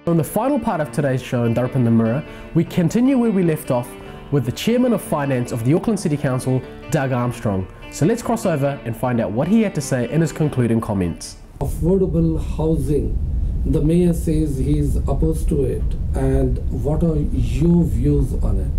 In the final part of today's show in Darpan the Mirror, we continue where we left off with the Chairman of Finance of the Auckland City Council, Doug Armstrong. So let's cross over and find out what he had to say in his concluding comments. Affordable housing, the Mayor says he's opposed to it, and what are your views on it?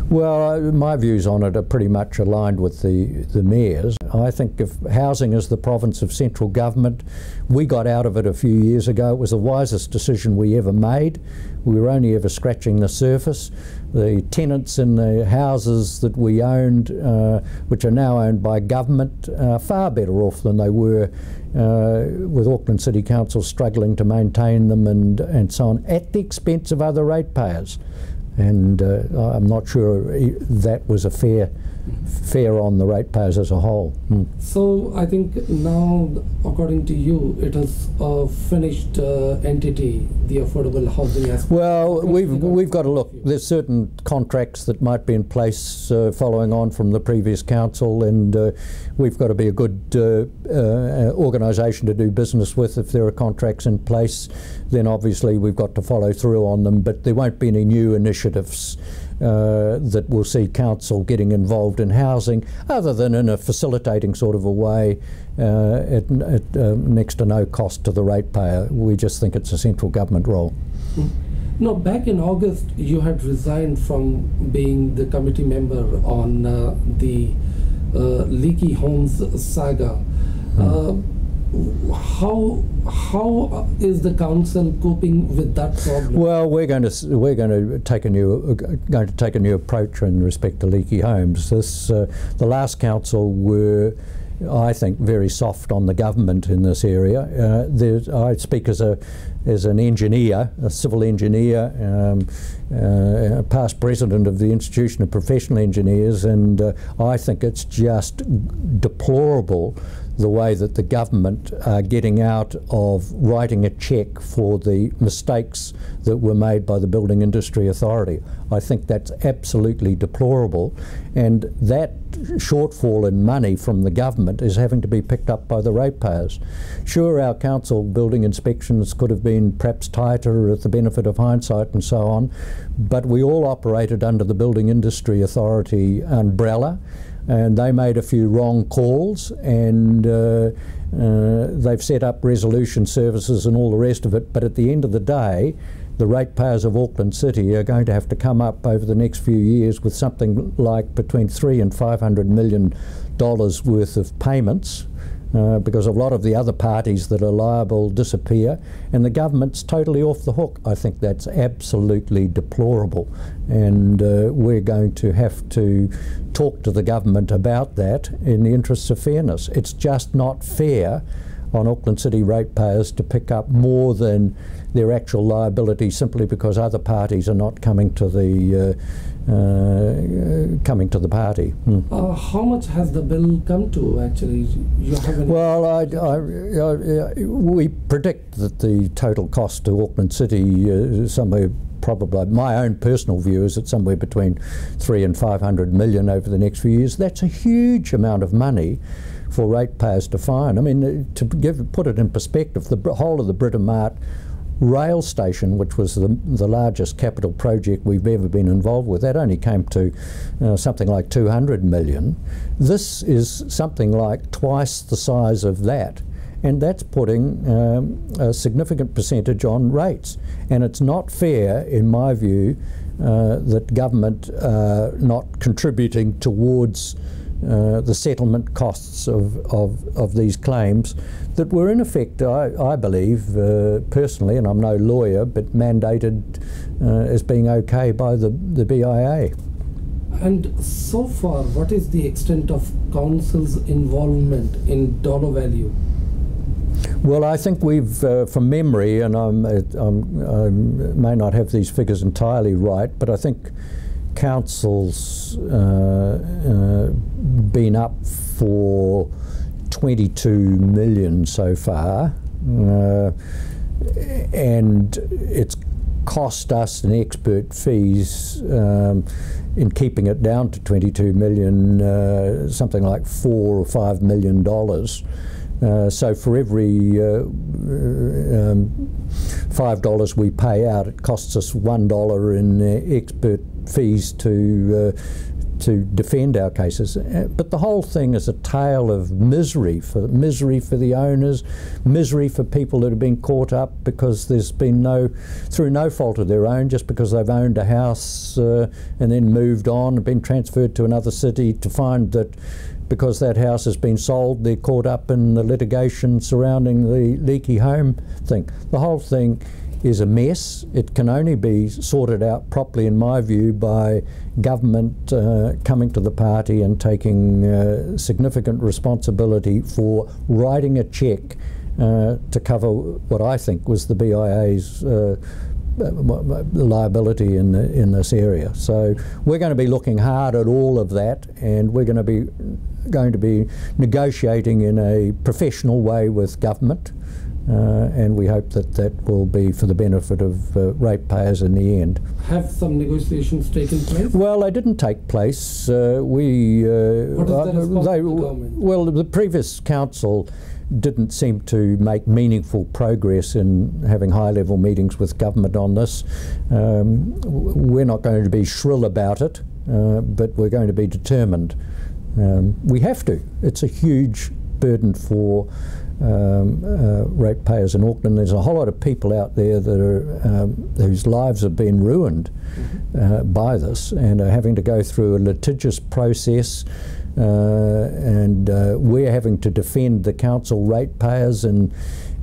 Well, my views on it are pretty much aligned with the Mayor's. I think if housing is the province of central government, we got out of it a few years ago. It was the wisest decision we ever made. We were only ever scratching the surface. The tenants in the houses that we owned, which are now owned by government, are far better off than they were with Auckland City Council struggling to maintain them and so on, at the expense of other ratepayers. And I'm not sure that was a fair on the ratepayers as a whole. So I think now, according to you, it is a finished entity, the affordable housing aspect. Well, we've got to look. There's certain contracts that might be in place following on from the previous council, and we've got to be a good organisation to do business with. If there are contracts in place, then obviously we've got to follow through on them, but there won't be any new initiatives that will see council getting involved in housing, other than in a facilitating sort of a way at next to no cost to the ratepayer. We just think it's a central government role. No, back in August you had resigned from being the committee member on the leaky homes saga. How is the council coping with that problem? Well, we're going to take a new approach in respect to leaky homes. The last council were, I think, very soft on the government in this area. I speak as an engineer, a civil engineer, past president of the Institution of Professional Engineers, and I think it's just deplorable the way that the government are getting out of writing a cheque for the mistakes that were made by the Building Industry Authority. I think that's absolutely deplorable, and that shortfall in money from the government is having to be picked up by the ratepayers. Sure, our council building inspections could have been perhaps tighter with the benefit of hindsight and so on, but we all operated under the Building Industry Authority umbrella, and they made a few wrong calls, and they've set up resolution services and all the rest of it, but at the end of the day, the ratepayers of Auckland City are going to have to come up over the next few years with something like between $300 and $500 million worth of payments, because a lot of the other parties that are liable disappear, and the government's totally off the hook. I think that's absolutely deplorable, and we're going to have to talk to the government about that in the interests of fairness. It's just not fair on Auckland City ratepayers to pick up more than their actual liability simply because other parties are not coming to the party. How much has the bill come to, actually? Well, we predict that the total cost to Auckland City is somewhere, probably, my own personal view is it's somewhere between $300 and $500 million over the next few years. That's a huge amount of money for ratepayers to find. I mean, to put it in perspective, the whole of the Britomart rail station, which was the largest capital project we've ever been involved with, that only came to something like $200 million. This is something like twice the size of that, and that's putting a significant percentage on rates. And it's not fair, in my view, that government not contributing towards the settlement costs of these claims that were in effect, I believe, personally, and I'm no lawyer, but mandated as being okay by the BIA. And so far, what is the extent of council's involvement in dollar value? Well, I think we've, from memory, and I may not have these figures entirely right, but I think council's been up for 22 million so far, and it's cost us in expert fees in keeping it down to 22 million, something like $4 or $5 million. So for every $5 we pay out, it costs us $1 in expert fees to defend our cases. But the whole thing is a tale of misery for the owners, misery for people that have been caught up because there's been through no fault of their own, just because they've owned a house and then moved on and been transferred to another city, to find that because that house has been sold, they're caught up in the litigation surrounding the leaky home thing. The whole thing is a mess. It can only be sorted out properly, in my view, by government coming to the party and taking significant responsibility for writing a cheque to cover what I think was the BIA's liability in this area. So we're going to be looking hard at all of that, and we're going to be negotiating in a professional way with government. And we hope that will be for the benefit of ratepayers in the end. Have some negotiations taken place? Well, they didn't take place. What is the response of the government? Well, the previous council didn't seem to make meaningful progress in having high-level meetings with government on this. We're not going to be shrill about it, but we're going to be determined. We have to. It's a huge burden for ratepayers in Auckland. There's a whole lot of people out there that are whose lives have been ruined by this, and are having to go through a litigious process, and we're having to defend the council ratepayers in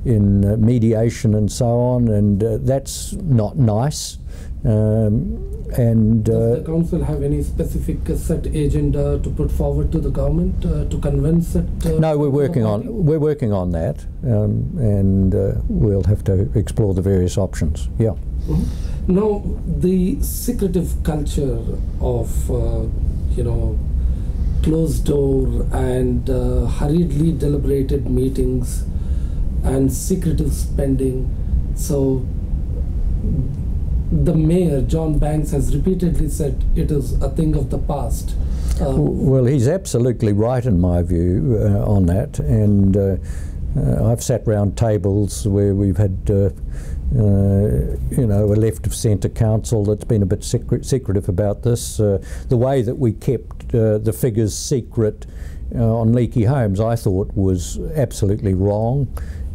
mediation and so on, and that's not nice. Does the council have any specific set agenda to put forward to the government to convince it? No, we're working on that, and we'll have to explore the various options. Yeah. Mm-hmm. Now, the secretive culture of closed door and hurriedly deliberated meetings and secretive spending. So the mayor, John Banks, has repeatedly said it is a thing of the past. Well, he's absolutely right in my view on that, and I've sat round tables where we've had a left of centre council that's been a bit secretive about this. The way that we kept the figures secret on leaky homes, I thought, was absolutely wrong.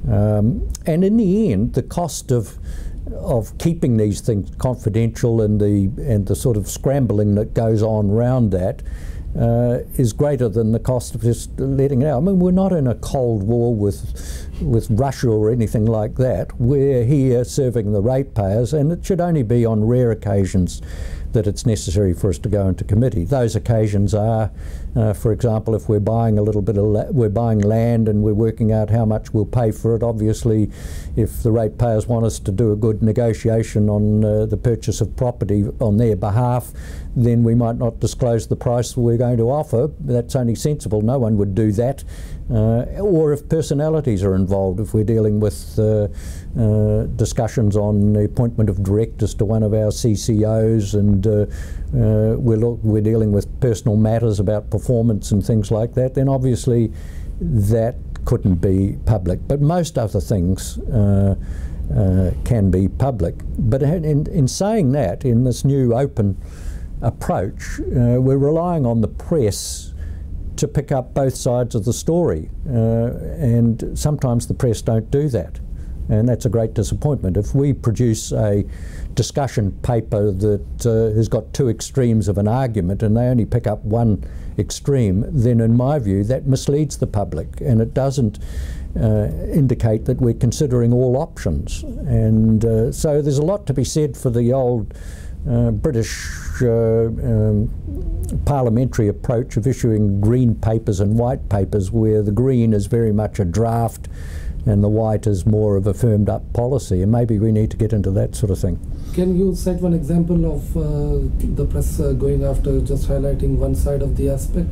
And in the end, the cost of keeping these things confidential and the sort of scrambling that goes on around that is greater than the cost of just letting it out. I mean, we're not in a Cold War with Russia or anything like that. We're here serving the ratepayers, and it should only be on rare occasions that it's necessary for us to go into committee. Those occasions are, for example, if we're buying we're buying land and we're working out how much we'll pay for it. Obviously, if the ratepayers want us to do a good negotiation on the purchase of property on their behalf, then we might not disclose the price we're going to offer. That's only sensible. No one would do that. Or if personalities are involved, if we're dealing with discussions on the appointment of directors to one of our CCOs, and we're dealing with personal matters about performance and things like that, then obviously that couldn't be public. But most other things can be public. But in saying that, in this new open approach, we're relying on the press to pick up both sides of the story, and sometimes the press don't do that, and that's a great disappointment. If we produce a discussion paper that has got two extremes of an argument and they only pick up one extreme, then in my view that misleads the public, and it doesn't indicate that we're considering all options. And so there's a lot to be said for the old British parliamentary approach of issuing green papers and white papers, where the green is very much a draft and the white is more of a firmed up policy, and maybe we need to get into that sort of thing. Can you cite one example of the press going after just highlighting one side of the aspect?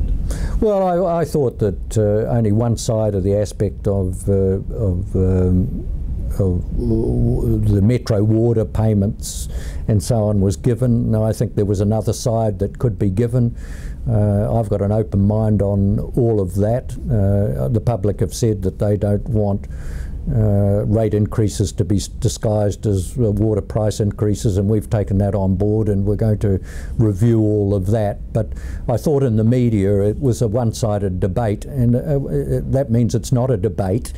Well, I thought that only one side of the aspect of the metro water payments and so on was given. Now, I think there was another side that could be given. I've got an open mind on all of that. The public have said that they don't want rate increases to be disguised as water price increases, and we've taken that on board and we're going to review all of that. But I thought in the media it was a one-sided debate, and that means it's not a debate.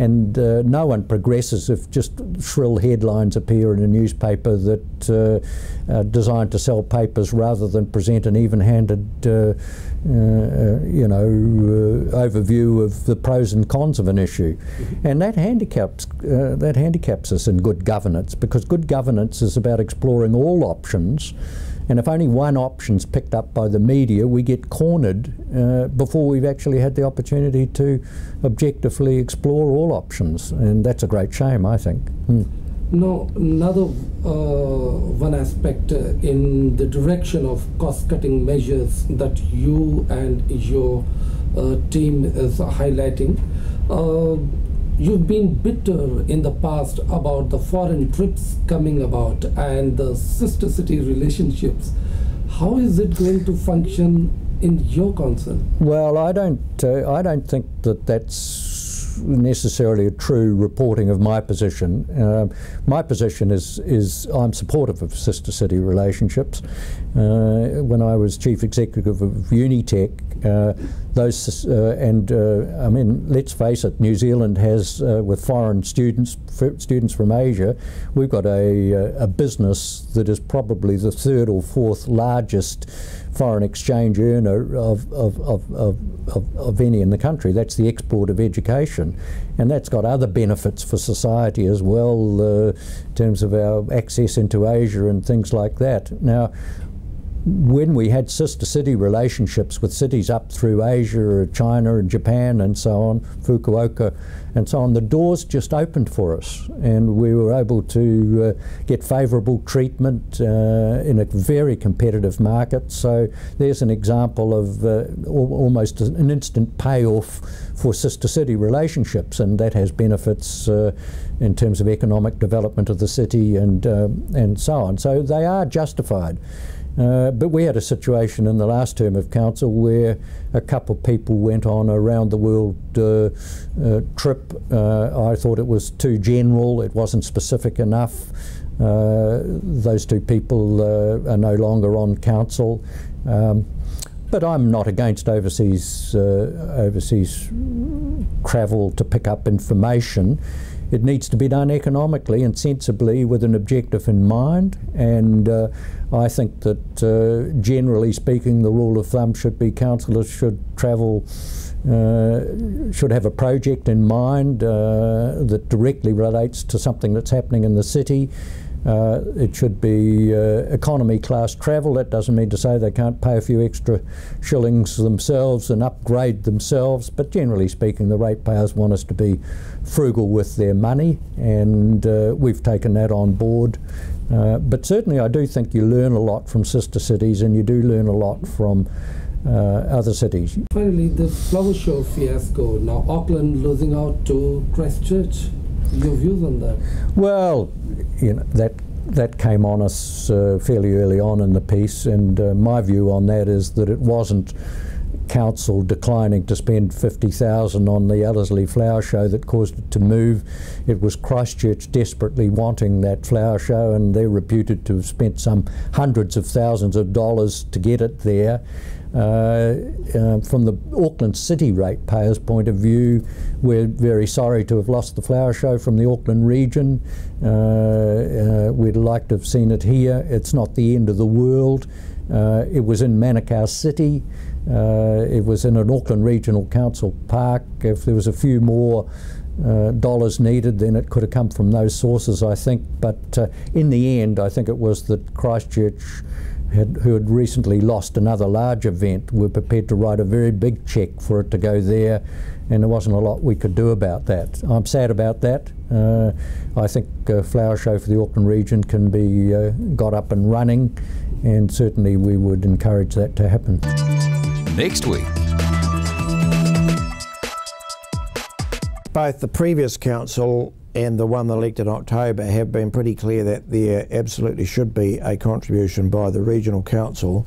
And no one progresses if just shrill headlines appear in a newspaper that are designed to sell papers rather than present an even-handed, overview of the pros and cons of an issue. And that handicaps us in good governance, because good governance is about exploring all options. And if only one option's picked up by the media, we get cornered before we've actually had the opportunity to objectively explore all options. And that's a great shame, I think. No, another one aspect in the direction of cost-cutting measures that you and your team is highlighting. You've been bitter in the past about the foreign trips coming about and the sister city relationships. How is it going to function in your council? Well, I don't think that that's necessarily a true reporting of my position. My position is I'm supportive of sister city relationships. When I was chief executive of Unitec, I mean, let's face it, New Zealand has, with foreign students from Asia, we've got a business that is probably the third or fourth largest foreign exchange earner of any in the country. That's the export of education, and that's got other benefits for society as well, in terms of our access into Asia and things like that. Now, when we had sister city relationships with cities up through Asia, China and Japan and so on, Fukuoka and so on, the doors just opened for us, and we were able to get favourable treatment in a very competitive market. So there's an example of almost an instant payoff for sister city relationships, and that has benefits in terms of economic development of the city and so on. So they are justified. But we had a situation in the last term of council where a couple of people went on a round the world trip. I thought it was too general, it wasn't specific enough. Those two people are no longer on council. But I'm not against overseas travel to pick up information. It needs to be done economically and sensibly with an objective in mind, and I think that generally speaking the rule of thumb should be councillors should travel, should have a project in mind that directly relates to something that's happening in the city. It should be economy class travel. That doesn't mean to say they can't pay a few extra shillings themselves and upgrade themselves, but generally speaking the ratepayers want us to be frugal with their money, and we've taken that on board. But certainly I do think you learn a lot from sister cities, and you do learn a lot from other cities. Finally, the flower show fiasco. Now Auckland losing out to Christchurch. Your views on that? Well, you know, that came on us fairly early on in the piece, and my view on that is that it wasn't council declining to spend $50,000 on the Ellerslie Flower Show that caused it to move. It was Christchurch desperately wanting that flower show, and they're reputed to have spent some hundreds of thousands of dollars to get it there. From the Auckland City ratepayers' point of view, we're very sorry to have lost the flower show from the Auckland region. We'd like to have seen it here. It's not the end of the world. It was in Manukau City. It was in an Auckland Regional Council park. If there was a few more dollars needed, then it could have come from those sources, I think. But in the end, I think it was that Christchurch, who had recently lost another large event, were prepared to write a very big cheque for it to go there, and there wasn't a lot we could do about that. I'm sad about that. I think a flower show for the Auckland region can be got up and running, and certainly we would encourage that to happen. Next week. Both the previous council and the one elected in October have been pretty clear that there absolutely should be a contribution by the regional council.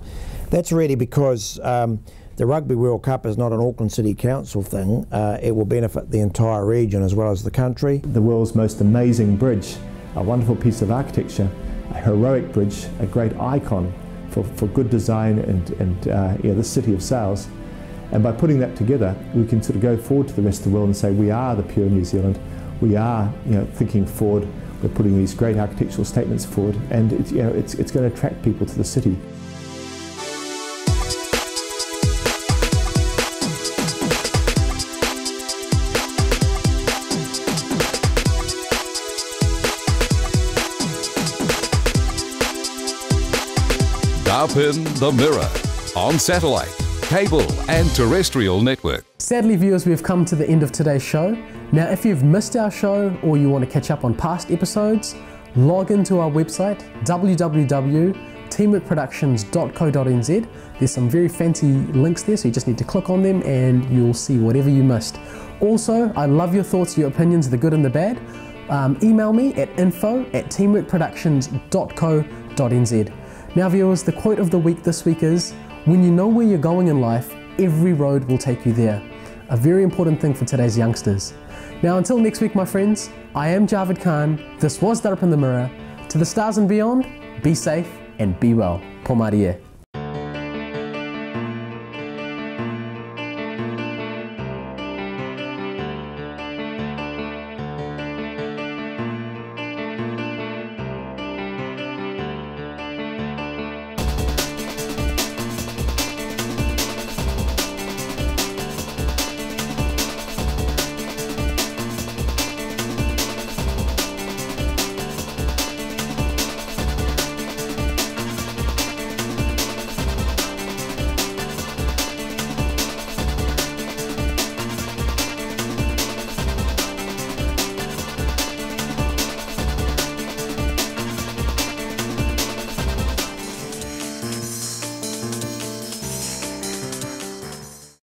That's really because the the Rugby World Cup is not an Auckland City Council thing. It will benefit the entire region as well as the country. The world's most amazing bridge, a wonderful piece of architecture, a heroic bridge, a great icon for good design and the city of sails. And by putting that together, we can sort of go forward to the rest of the world and say we are the pure New Zealand. We are, thinking forward. We're putting these great architectural statements forward, and it's going to attract people to the city. Up in the Mirror on satellite, cable and terrestrial network. Sadly, viewers, we've come to the end of today's show. Now, if you've missed our show or you want to catch up on past episodes, log into our website, www.teamworkproductions.co.nz. There's some very fancy links there, so you just need to click on them and you'll see whatever you missed. Also, I love your thoughts, your opinions, the good and the bad. Email me at info@teamworkproductions.co.nz. Now, viewers, the quote of the week this week is, when you know where you're going in life, every road will take you there. A very important thing for today's youngsters. Now, until next week, my friends, I am Javed Khan. This was Up in the Mirror. To the stars and beyond, be safe and be well. Pomarie.